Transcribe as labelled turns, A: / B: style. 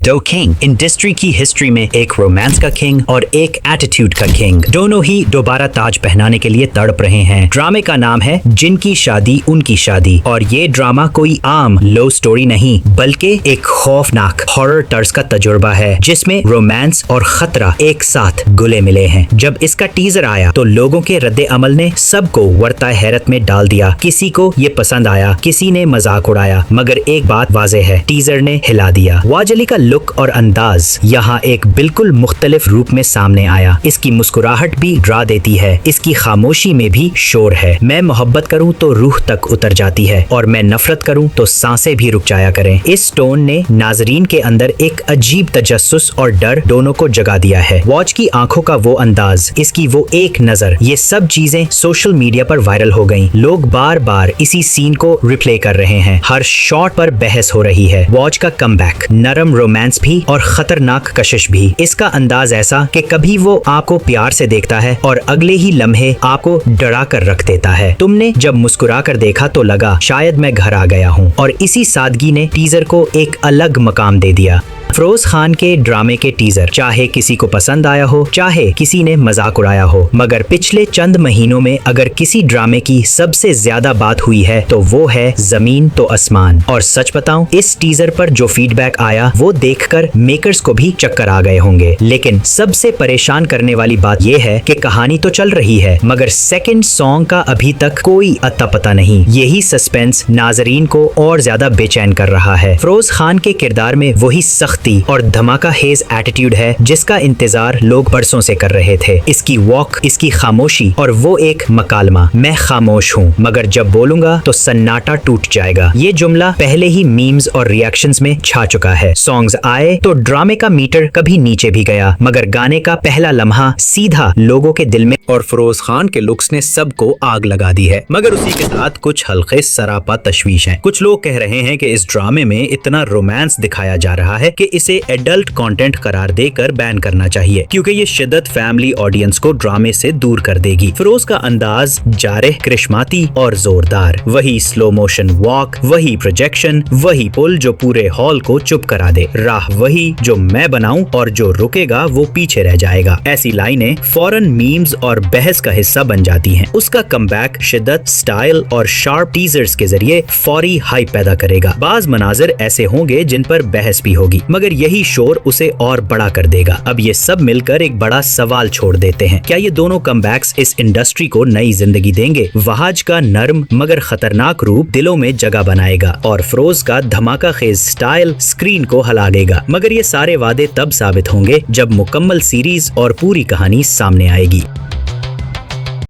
A: दो king industry की history में एक रोमांस का किंग और एक एटीट्यूड का किंग, दोनों ही दोबारा ताज पहनाने के लिए तड़प रहे हैं। ड्रामे का नाम है जिनकी शादी उनकी शादी और ये ड्रामा कोई आम लव स्टोरी नहीं बल्कि एक खौफनाक हॉरर तर्ज का तजुर्बा है जिसमें रोमांस और खतरा एक साथ घुले मिले हैं। जब इसका टीजर आया तो लोगों के रद्दे अमल ने सबको वर्ताए हैरत में डाल दिया। किसी को ये पसंद आया, किसी ने मजाक उड़ाया, मगर एक बात वाज़ेह है, टीजर ने हिला दिया। वाज अली का लुक और अंदाज यहाँ एक बिल्कुल मुख्तलिफ रूप में सामने आया। इसकी मुस्कुराहट भी डरा देती है, इसकी खामोशी में भी शोर है। मैं मोहब्बत करूँ तो रूह तक उतर जाती है और मैं नफरत करूँ तो सांसें भी रुक जाया करें। इस टोन ने नाजरीन के अंदर एक अजीब तजस्सुस और डर दोनों को जगा दिया है। वॉच की आंखों का वो अंदाज, इसकी वो एक नजर, ये सब चीजें सोशल मीडिया पर वायरल हो गईं। लोग बार बार इसी सीन को रिप्ले कर रहे हैं, हर शॉट पर बहस हो रही है। वॉच का कमबैक, नरम रोमांस भी और खतरनाक कशिश भी। इसका अंदाज ऐसा कि कभी वो आपको प्यार से देखता है और अगले ही लम्हे आपको डरा कर रख देता है। तुमने जब मुस्कुरा कर देखा तो लगा शायद मैं घर आ गया हूँ, और इसी सादगी ने टीजर को एक अलग मकाम दे दिया। फिरोज खान के ड्रामे के टीजर चाहे किसी को पसंद आया हो, चाहे किसी ने मजाक उड़ाया हो, मगर पिछले चंद महीनों में अगर किसी ड्रामे की सबसे ज्यादा बात हुई है तो वो है जमीन तो आसमान। और सच बताऊं, इस टीजर पर जो फीडबैक आया वो देखकर मेकर्स को भी चक्कर आ गए होंगे। लेकिन सबसे परेशान करने वाली बात ये है कि कहानी तो चल रही है मगर सेकंड सॉन्ग का अभी तक कोई अता पता नहीं। यही सस्पेंस नाजरीन को और ज्यादा बेचैन कर रहा है। फिरोज खान के किरदार में वही सख्त और धमाका हेज एटीट्यूड है जिसका इंतजार लोग बरसों से कर रहे थे। इसकी वॉक, इसकी खामोशी और वो एक मकालमा, मैं खामोश हूँ मगर जब बोलूंगा तो सन्नाटा टूट जाएगा। ये जुमला पहले ही मीम्स और रिएक्शंस में छा चुका है। सॉन्ग्स आए तो ड्रामे का मीटर कभी नीचे भी गया मगर गाने का पहला लम्हा सीधा लोगों के दिल में।
B: और फिरोज खान के लुक्स ने सबको आग लगा दी है, मगर उसी के साथ कुछ हल्के सरापा तशवीश हैं। कुछ लोग कह रहे हैं कि इस ड्रामे में इतना रोमांस दिखाया जा रहा है कि इसे एडल्ट कंटेंट करार देकर बैन करना चाहिए क्योंकि ये शिद्दत फैमिली ऑडियंस को ड्रामे से दूर कर देगी। फिरोज का अंदाज जारिह, करिश्माती और जोरदार, वही स्लो मोशन वॉक, वही प्रोजेक्शन, वही पुल जो पूरे हॉल को चुप करा दे, राह वही जो मैं बनाऊं और जो रुकेगा वो पीछे रह जाएगा। ऐसी लाइनें फौरन मीम्स और बहस का हिस्सा बन जाती हैं। उसका कमबैक शिद्दत, स्टाइल और शार्प टीजर्स के जरिए फौरी हाइप पैदा करेगा। बाज मनाजिर ऐसे होंगे जिन पर बहस भी होगी मगर यही शोर उसे और बड़ा कर देगा। अब ये सब मिलकर एक बड़ा सवाल छोड़ देते हैं, क्या ये दोनों कमबैक्स इस इंडस्ट्री को नई जिंदगी देंगे? वहाज का नर्म मगर खतरनाक रूप दिलों में जगह बनाएगा और फिरोज का धमाका खेज स्टाइल स्क्रीन को हिला देगा। मगर ये सारे वादे तब साबित होंगे जब मुकम्मल सीरीज और पूरी कहानी सामने आएगी।